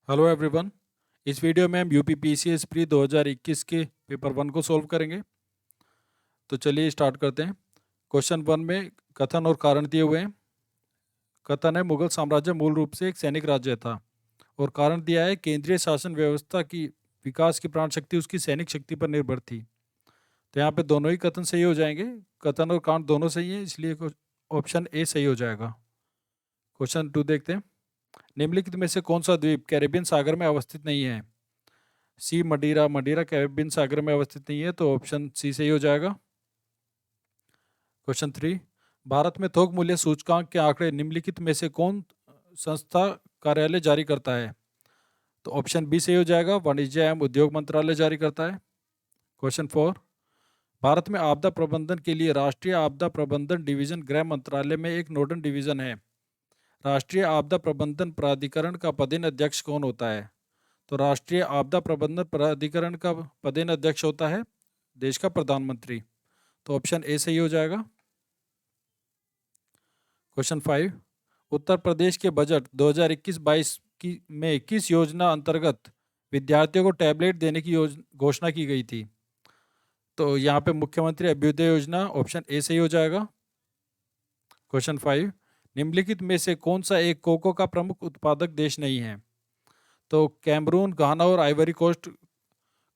Hello everyone. इस video में हम यूपीपीसीएस प्री 2021 के पेपर 1 को सॉल्व करेंगे। तो चलिए स्टार्ट करते हैं। क्वेश्चन 1 में कथन और कारण दिए हुए हैं। कथन है, मुगल साम्राज्य मूल रूप से एक सैनिक राज्य था। और कारण दिया है, केंद्रीय शासन व्यवस्था की विकास की प्राण शक्ति उसकी सैनिक शक्ति पर निर्भर थी। तो यहाँ पे दोनों ही कथन सही हो जाएंगे। कथन और कारण दोनों सही हैं, इसलिए ऑप्शन ए सही हो जाएगा। क्वेश्चन 2 देखते हैं। निम्नलिखित में से कौन सा द्वीप कैरेबियन सागर में अवस्थित नहीं है? सी मडीरा। मडीरा कैरेबियन सागर में अवस्थित नहीं है, तो ऑप्शन सी सही हो जाएगा। क्वेश्चन 3, भारत में थोक मूल्य सूचकांक के आंकड़े निम्नलिखित में से कौन संस्था कार्यालय जारी करता है? तो ऑप्शन बी सही हो जाएगा, वाणिज्य एवं उद्योग मंत्रालय जारी करता है। क्वेश्चन 4, भारत में आपदा प्रबंधन के लिए राष्ट्रीय आपदा प्रबंधन डिवीजन गृह मंत्रालय में एक नोडल डिवीजन है। राष्ट्रीय आपदा प्रबंधन प्राधिकरण का पदेन अध्यक्ष कौन होता है? तो राष्ट्रीय आपदा प्रबंधन प्राधिकरण का पदेन अध्यक्ष होता है देश का प्रधानमंत्री। तो ऑप्शन ए सही हो जाएगा। क्वेश्चन 5, उत्तर प्रदेश के बजट 2021-22 की में किस योजना अंतर्गत विद्यार्थियों को टैबलेट देने की घोषणा की गई थी? तो यहाँ पे मुख्यमंत्री अभ्युदय योजना, ऑप्शन ए सही हो जाएगा। क्वेश्चन 5, निम्नलिखित में से कौन सा एक कोको का प्रमुख उत्पादक देश नहीं है? तो कैमरून, घाना और आइवरी कोस्ट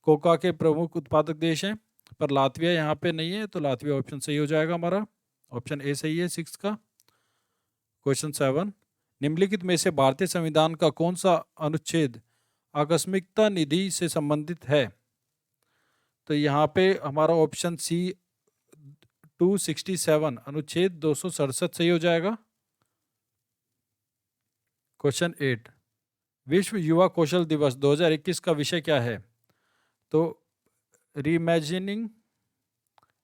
कोका के प्रमुख उत्पादक देश हैं, पर लातविया यहाँ पे नहीं है, तो लातविया ऑप्शन सही हो जाएगा हमारा। ऑप्शन ए सही है 6 का। क्वेश्चन 7, निम्नलिखित में से भारतीय संविधान का कौन सा अनुच्छेद आकस्मिकता निधि से संबंधित है? तो यहाँ पे हमारा ऑप्शन सी 267 अनुच्छेद 267 सही हो जाएगा। क्वेश्चन 8, विश्व युवा कौशल दिवस 2021 का विषय क्या है? तो reimagining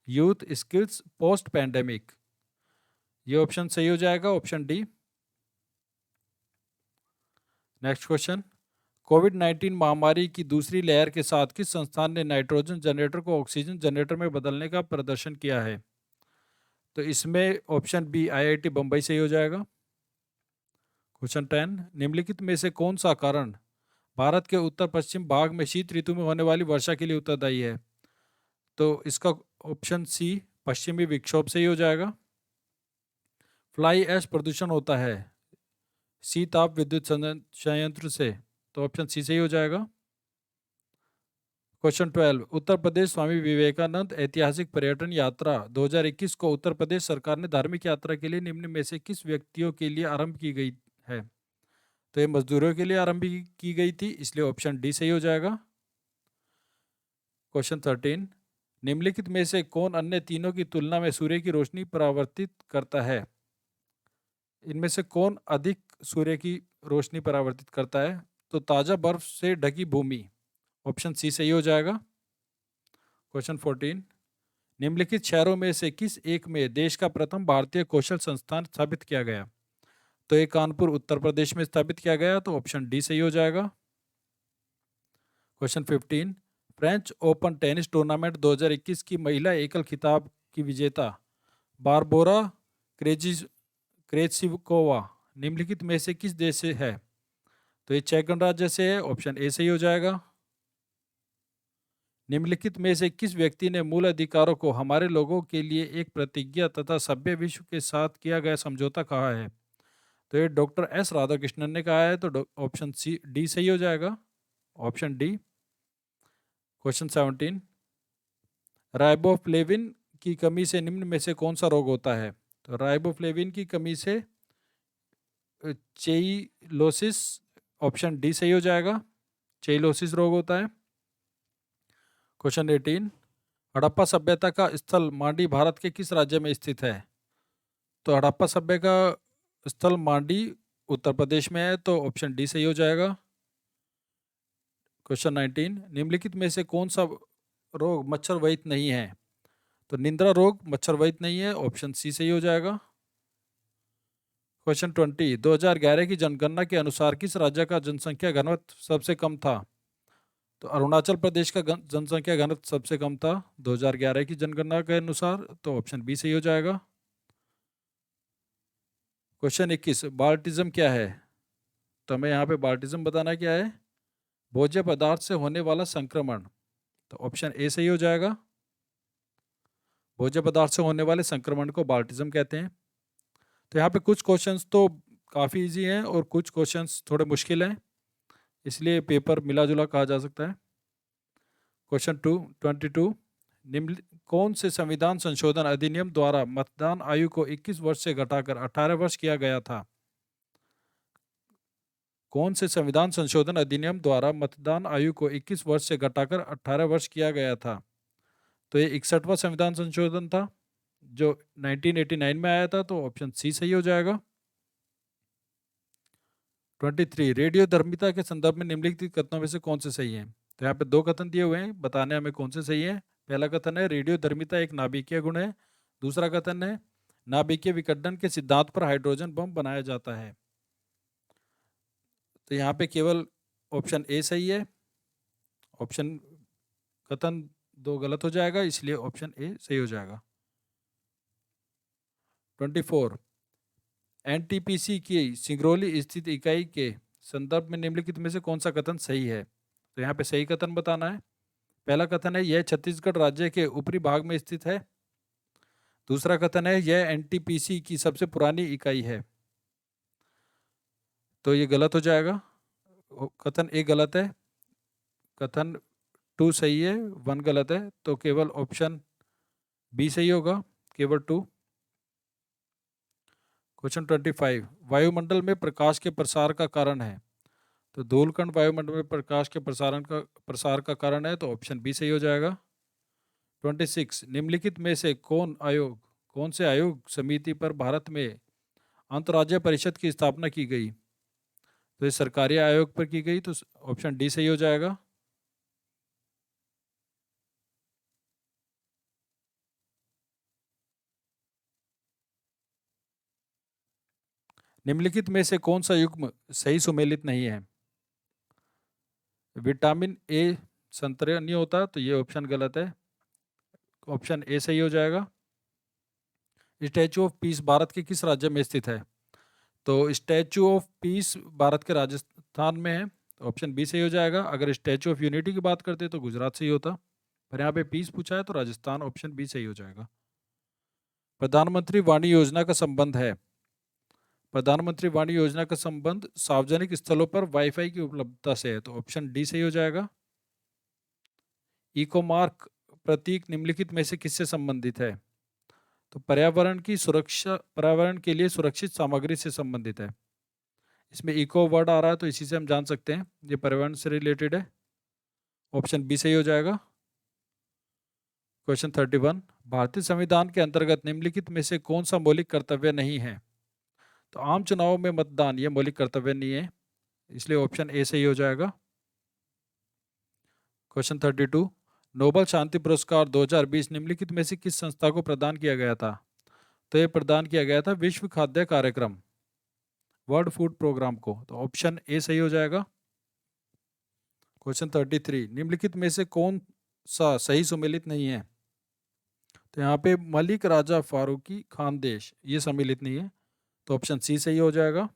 youth skills post pandemic, ये ऑप्शन सही हो जाएगा, ऑप्शन डी। नेक्स्ट क्वेश्चन, कोविड-19 महामारी की दूसरी लहर के साथ किस संस्थान ने नाइट्रोजन जनरेटर को ऑक्सीजन जनरेटर में बदलने का प्रदर्शन किया है? तो इसमें ऑप्शन बी आईआईटी बम्बई सही हो जाएगा। क्वेश्चन 10, निम्नलिखित में से कौन सा कारण भारत के उत्तर पश्चिम भाग में शीत ऋतु में होने वाली वर्षा के लिए उत्तरदायी है? तो इसका ऑप्शन सी पश्चिमी विक्षोभ सही हो जाएगा। फ्लाई ऐश प्रदूषण होता है सी ताप विद्युत संयंत्र से, तो ऑप्शन सी सही हो जाएगा। क्वेश्चन 12, उत्तर प्रदेश स्वामी विवेकानंद ऐतिहासिक पर्यटन यात्रा 2021 को उत्तर प्रदेश सरकार ने धार्मिक यात्रा के लिए निम्न में से किस व्यक्तियों के लिए आरंभ की गई है? तो ये मजदूरों के लिए आरंभ की गई थी, इसलिए ऑप्शन डी सही हो जाएगा। क्वेश्चन 13, निम्नलिखित में से कौन अन्य तीनों की तुलना में सूर्य की रोशनी परावर्तित करता है? इनमें से कौन अधिक सूर्य की रोशनी परावर्तित करता है? तो ताजा बर्फ से ढकी भूमि, ऑप्शन सी सही हो जाएगा। क्वेश्चन 14, निम्नलिखित शहरों में से किस एक में देश का प्रथम भारतीय कौशल संस्थान स्थापित किया गया? तो ये कानपुर उत्तर प्रदेश में स्थापित किया गया, तो ऑप्शन डी सही हो जाएगा। Question 15, French open tennis tournament 2021 की महिला एकल खिताब की विजेता बारबोरा क्रेजिकोवा निम्नलिखित में से किस देश से है? तो ये चेक गणराज्य से है, ऑप्शन ए सही हो जाएगा। निम्नलिखित में से किस व्यक्ति ने मूल अधिकारों को हमारे लोगों के लिए एक प्रतिज्ञा तथा सभ्य विश्व के साथ किया गया समझौता कहा है? तो ये डॉक्टर एस राधाकृष्णन ने कहा है, तो ऑप्शन सी डी सही हो जाएगा, ऑप्शन डी। क्वेश्चन 17, राइबोफ्लेविन की कमी से निम्न में से कौन सा रोग होता है? तो राइबोफ्लेविन की कमी से चेइलोसिस, ऑप्शन डी सही हो जाएगा, चेइलोसिस रोग होता है। क्वेश्चन 18, हड़प्पा सभ्यता का स्थल मांडी भारत के किस राज्य में स्थित है? तो हड़प्पा सभ्य का स्थल मांडी उत्तर प्रदेश में है, तो ऑप्शन डी सही हो जाएगा। क्वेश्चन 19, निम्नलिखित में से कौन सा रोग मच्छर वहित नहीं है? तो निंद्रा रोग मच्छर वहित नहीं है, ऑप्शन सी सही हो जाएगा। क्वेश्चन 20, 2011 की जनगणना के अनुसार किस राज्य का जनसंख्या घनत्व सबसे कम था? तो अरुणाचल प्रदेश का जनसंख्या घनत्व सबसे कम था 2011 की जनगणना के अनुसार, तो ऑप्शन बी सही हो जाएगा। क्वेश्चन 21, बाल्टिज्म क्या है? तो हमें यहाँ पे बाल्टिज्म बताना क्या है, भोज्य पदार्थ से होने वाला संक्रमण। तो ऑप्शन ए सही हो जाएगा, भोज्य पदार्थ से होने वाले संक्रमण को बाल्टिज्म कहते हैं। तो यहाँ पे कुछ क्वेश्चंस तो काफ़ी इजी हैं और कुछ क्वेश्चंस थोड़े मुश्किल हैं, इसलिए पेपर मिला जुला कहा जा सकता है। क्वेश्चन 22, निम्न कौन से संविधान संशोधन अधिनियम द्वारा मतदान आयु को 21 वर्ष से घटाकर 18 वर्ष किया गया था? कौन से संविधान संशोधन अधिनियम द्वारा मतदान आयु को 21 वर्ष से घटाकर 18 वर्ष किया गया था? तो ये 61वां संविधान संशोधन था जो 1989 में आया था, तो ऑप्शन सी सही हो जाएगा। 23, रेडियो धर्मिता के संदर्भ में निम्नलिखित कथनों में से कौन से सही हैं? तो यहाँ पे दो कथन दिए हुए हैं, बताने हमें कौन से सही हैं। पहला कथन है रेडियो धर्मिता एक नाभिकीय गुण है। दूसरा कथन है नाभिकीय विकर्षण के सिद्धांत पर हाइड्रोजन बम बनाया जाता है। तो यहाँ पे केवल ऑप्शन ए सही है, ऑप्शन कथन दो गलत हो जाएगा, इसलिए ऑप्शन ए सही हो जाएगा। 24, एनटीपीसी की सिंगरौली स्थित इकाई के संदर्भ में निम्नलिखित में से कौन सा कथन सही है? तो यहाँ पे सही कथन बताना है। पहला कथन है यह छत्तीसगढ़ राज्य के ऊपरी भाग में स्थित है। दूसरा कथन है यह एनटीपीसी की सबसे पुरानी इकाई है। तो ये गलत हो जाएगा, कथन ए गलत है, कथन 2 सही है, 1 गलत है, तो केवल ऑप्शन बी सही होगा, केवल 2। क्वेश्चन 25, वायुमंडल में प्रकाश के प्रसार का कारण है। तो धूलकण वायुमंडल में प्रकाश के प्रसार का कारण है, तो ऑप्शन बी सही हो जाएगा। 26, निम्नलिखित में से कौन से आयोग समिति पर भारत में अंतर्राज्यीय परिषद की स्थापना की गई? तो ये सरकारी आयोग पर की गई, तो ऑप्शन डी सही हो जाएगा। निम्नलिखित में से कौन सा युग्म सही सुमेलित नहीं है? विटामिन ए संतरे नहीं होता, तो ये ऑप्शन गलत है, ऑप्शन ए सही हो जाएगा। स्टैचू ऑफ पीस भारत के किस राज्य में स्थित है? तो स्टैचू ऑफ पीस भारत के राजस्थान में है, तो ऑप्शन बी सही हो जाएगा। अगर स्टैचू ऑफ यूनिटी की बात करते तो गुजरात सही होता, पर यहाँ पे पीस पूछा है तो राजस्थान, ऑप्शन बी सही हो जाएगा। प्रधानमंत्री वाणी योजना का संबंध है। प्रधानमंत्री वाणी योजना का संबंध सार्वजनिक स्थलों पर वाईफाई की उपलब्धता से है, तो ऑप्शन डी सही हो जाएगा। इकोमार्क प्रतीक निम्नलिखित में से किससे संबंधित है? तो पर्यावरण के लिए सुरक्षित सामग्री से संबंधित है। इसमें इको वर्ड आ रहा है, तो इसी से हम जान सकते हैं ये पर्यावरण से रिलेटेड है, ऑप्शन बी सही हो जाएगा। क्वेश्चन 31, भारतीय संविधान के अंतर्गत निम्नलिखित में से कौन सा मौलिक कर्तव्य नहीं है? तो आम चुनाव में मतदान ये मौलिक कर्तव्य नहीं है, इसलिए ऑप्शन ए सही हो जाएगा। क्वेश्चन 32, नोबेल शांति पुरस्कार 2020 निम्नलिखित में से किस संस्था को प्रदान किया गया था? तो ये प्रदान किया गया था विश्व खाद्य कार्यक्रम, वर्ल्ड फूड प्रोग्राम को, तो ऑप्शन ए सही हो जाएगा। क्वेश्चन 33, निम्नलिखित में से कौन सा सही सुमेलित नहीं है? तो यहाँ पे मलिक राजा फारूकी खानदेश ये सम्मिलित नहीं है, तो ऑप्शन सी सही हो जाएगा।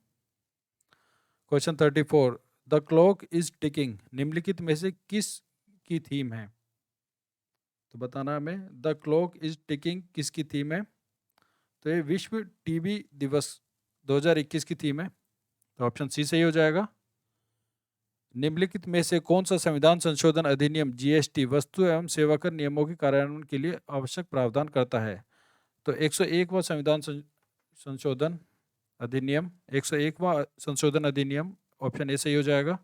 Question 34, the clock is ticking निम्नलिखित में से किस की थीम है? तो बताना हमें द क्लॉक इज टिकिंग किसकी थीम है? तो ये विश्व टीबी दिवस 2021 की थीम है, तो ऑप्शन सी सही हो जाएगा। निम्नलिखित में से कौन सा संविधान संशोधन अधिनियम जीएसटी वस्तु एवं सेवा कर नियमों के कार्यान्वयन के लिए आवश्यक प्रावधान करता है? तो 101वां संविधान संशोधन अधिनियम, 101वां संशोधन अधिनियम, ऑप्शन ए सही हो जाएगा।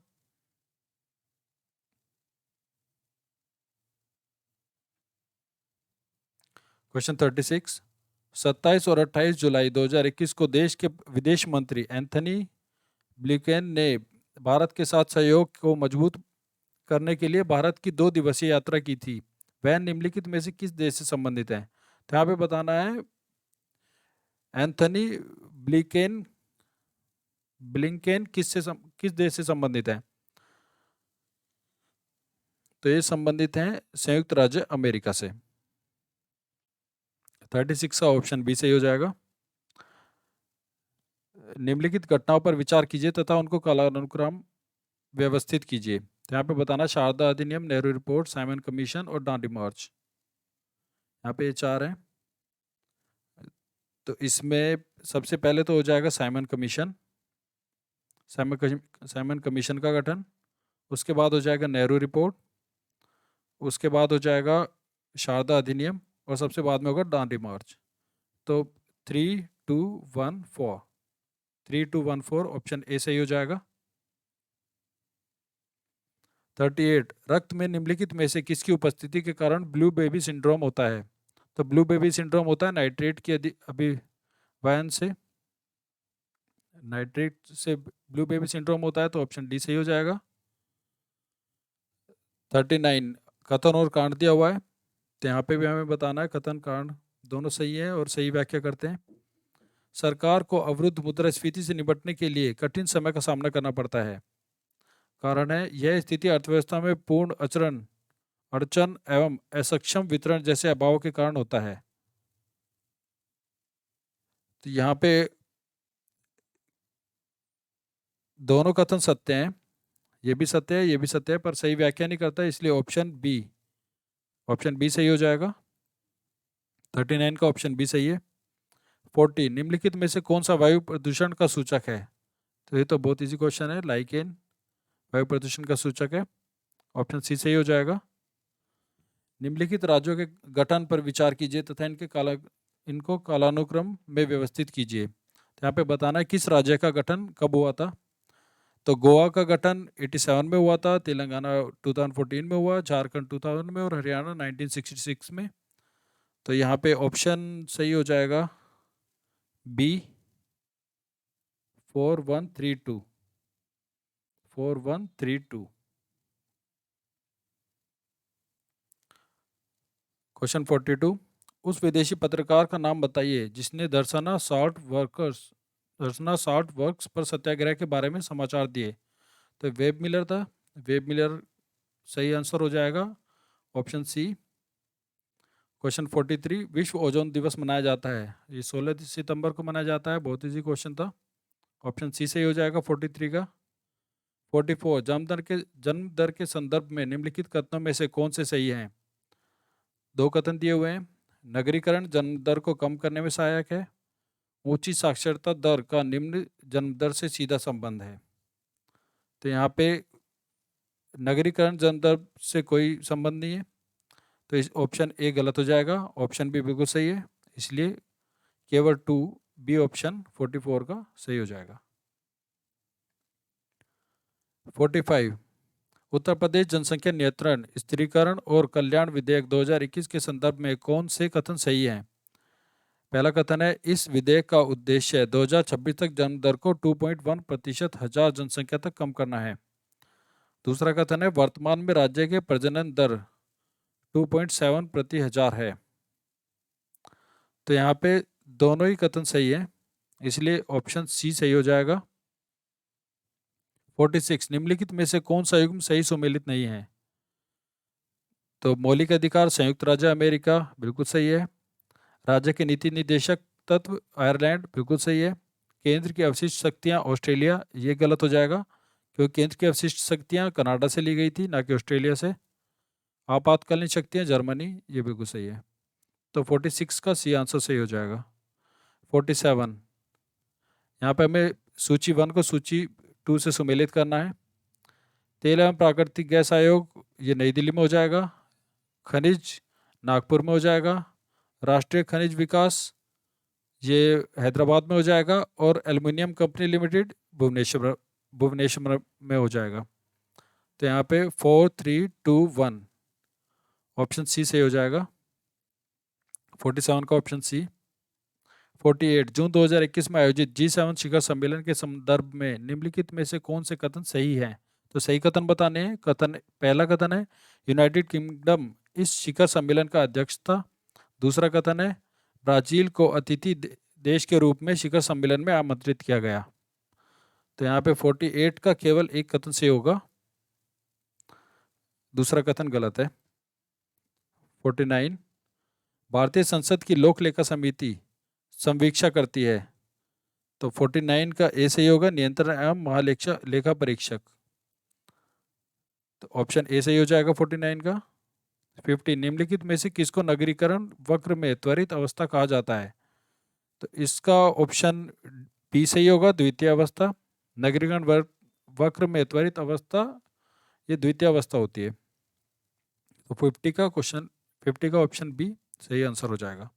क्वेश्चन 36, 27 और 28 जुलाई 2021 को देश के विदेश मंत्री एंथनी ब्लिंकन ने भारत के साथ सहयोग को मजबूत करने के लिए भारत की 2 दिवसीय यात्रा की थी। वह निम्नलिखित में से किस देश से संबंधित है? तो यहाँ पे बताना है एंथनी ब्लिंकन किस देश से संबंधित है? तो ये संबंधित हैं संयुक्त राज्य अमेरिका से। 36 का ऑप्शन बी सही हो जाएगा। निम्नलिखित घटनाओं पर विचार कीजिए तथा उनको कालानुक्रम व्यवस्थित कीजिए। तो यहाँ पे बताना शारदा अधिनियम, नेहरू रिपोर्ट, साइमन कमीशन और डांडी मार्च। यहाँ पे ये 4 हैं। तो इसमें सबसे पहले तो हो जाएगा साइमन कमीशन, साइमन कमीशन का गठन। उसके बाद हो जाएगा नेहरू रिपोर्ट, उसके बाद हो जाएगा शारदा अधिनियम और सबसे बाद में होगा डांडी मार्च। तो 3, 2, 1, 4, 3, 2, 1, 4 ऑप्शन ए सही हो जाएगा। 38 रक्त में निम्नलिखित में से किसकी उपस्थिति के कारण ब्लू बेबी सिंड्रोम होता है? तो ब्लू बेबी सिंड्रोम होता है नाइट्रेट की अभिवयन से, नाइट्रेट से ब्लू बेबी सिंड्रोम होता है, तो ऑप्शन डी सही हो जाएगा। 39 कथन और कांड दिया हुआ है, तो यहाँ पे भी हमें बताना है कथन कांड दोनों सही है और सही व्याख्या करते हैं। सरकार को अवरुद्ध मुद्रास्फीति से निपटने के लिए कठिन समय का सामना करना पड़ता है। कारण है यह स्थिति अर्थव्यवस्था में पूर्ण अड़चन एवं असक्षम वितरण जैसे अभावों के कारण होता है। तो यहाँ पे दोनों कथन सत्य हैं, ये भी सत्य है, ये भी सत्य है, पर सही व्याख्या नहीं करता, इसलिए ऑप्शन बी सही हो जाएगा। 39 का ऑप्शन बी सही है। 40 निम्नलिखित में से कौन सा वायु प्रदूषण का सूचक है? तो ये तो बहुत इजी क्वेश्चन है, लाइकेन वायु प्रदूषण का सूचक है, ऑप्शन सी सही हो जाएगा। निम्नलिखित राज्यों के गठन पर विचार कीजिए तथा इनको कालानुक्रम में व्यवस्थित कीजिए। तो यहाँ पे बताना है किस राज्य का गठन कब हुआ था। तो गोवा का गठन 87 में हुआ था, तेलंगाना 2014 में हुआ, झारखंड 2000 में और हरियाणा 1966 में। तो यहाँ पे ऑप्शन सही हो जाएगा बी 4132। क्वेश्चन 42 उस विदेशी पत्रकार का नाम बताइए जिसने दर्शना साल्ट वर्क्स पर सत्याग्रह के बारे में समाचार दिए। तो वेब मिलर था, वेब मिलर सही आंसर हो जाएगा, ऑप्शन सी। क्वेश्चन 43 विश्व ओजोन दिवस मनाया जाता है, ये 16 सितंबर को मनाया जाता है, बहुत इजी क्वेश्चन था, ऑप्शन सी सही हो जाएगा 43 का। 44 जन्म दर के संदर्भ में निम्नलिखित कथनों में से कौन से सही हैं? दो कथन दिए हुए हैं। नगरीकरण जन्म दर को कम करने में सहायक है, ऊंची साक्षरता दर का निम्न जन्म दर से सीधा संबंध है। तो यहाँ पे नगरीकरण जन्म दर से कोई संबंध नहीं है, तो इस ऑप्शन ए गलत हो जाएगा, ऑप्शन बी बिल्कुल सही है, इसलिए केवल 2 बी ऑप्शन 44 का सही हो जाएगा। 45 उत्तर प्रदेश जनसंख्या नियंत्रण, स्थिरीकरण और कल्याण विधेयक 2021 के संदर्भ में कौन से कथन सही हैं? पहला कथन है इस विधेयक का उद्देश्य 2026 तक जन्म दर को 2.1% हजार जनसंख्या तक कम करना है। दूसरा कथन है वर्तमान में राज्य के प्रजनन दर 2.7 प्रति हजार है। तो यहाँ पे दोनों ही कथन सही है, इसलिए ऑप्शन सी सही हो जाएगा। 46 निम्नलिखित में से कौन सा युग्म सही सुमेलित नहीं है? तो मौलिक अधिकार संयुक्त राज्य अमेरिका बिल्कुल सही है, राज्य के नीति निदेशक तत्व आयरलैंड बिल्कुल सही है, केंद्र की अवशिष्ट शक्तियां ऑस्ट्रेलिया ये गलत हो जाएगा क्योंकि केंद्र की अवशिष्ट शक्तियां कनाडा से ली गई थी ना कि ऑस्ट्रेलिया से। आपातकालीन शक्तियां जर्मनी ये बिल्कुल सही है, तो 46 का सी आंसर सही हो जाएगा। 47 यहाँ पे हमें सूची 1 को सूची 2 से सुमेलित करना है। तेल एवं प्राकृतिक गैस आयोग ये नई दिल्ली में हो जाएगा, खनिज नागपुर में हो जाएगा, राष्ट्रीय खनिज विकास ये हैदराबाद में हो जाएगा और एल्युमिनियम कंपनी लिमिटेड भुवनेश्वर में हो जाएगा। तो यहाँ पे 4, 3, 2, 1 ऑप्शन सी सही हो जाएगा, 47 का ऑप्शन सी। 48 जून 2021 में आयोजित G7 शिखर सम्मेलन के संदर्भ में निम्नलिखित में से कौन से कथन सही हैं? तो सही कथन बताने हैं। पहला कथन है यूनाइटेड किंगडम इस शिखर सम्मेलन का अध्यक्ष था। दूसरा कथन है ब्राजील को अतिथि देश के रूप में शिखर सम्मेलन में आमंत्रित किया गया। तो यहाँ पे 48 का केवल एक कथन सही होगा, दूसरा कथन गलत है। 49 भारतीय संसद की लोक लेखा समिति संवीक्षा करती है, तो 49 का ए सही होगा, नियंत्रण एवं महालेखा लेखा परीक्षक। तो ऑप्शन ए सही हो जाएगा 49 का। 50, निम्नलिखित में से किसको नगरीकरण वक्र में त्वरित अवस्था कहा जाता है? तो इसका ऑप्शन बी सही होगा, द्वितीय अवस्था। नगरीकरण वक्र में त्वरित अवस्था ये द्वितीय अवस्था होती है। तो 50 का ऑप्शन बी सही आंसर हो जाएगा।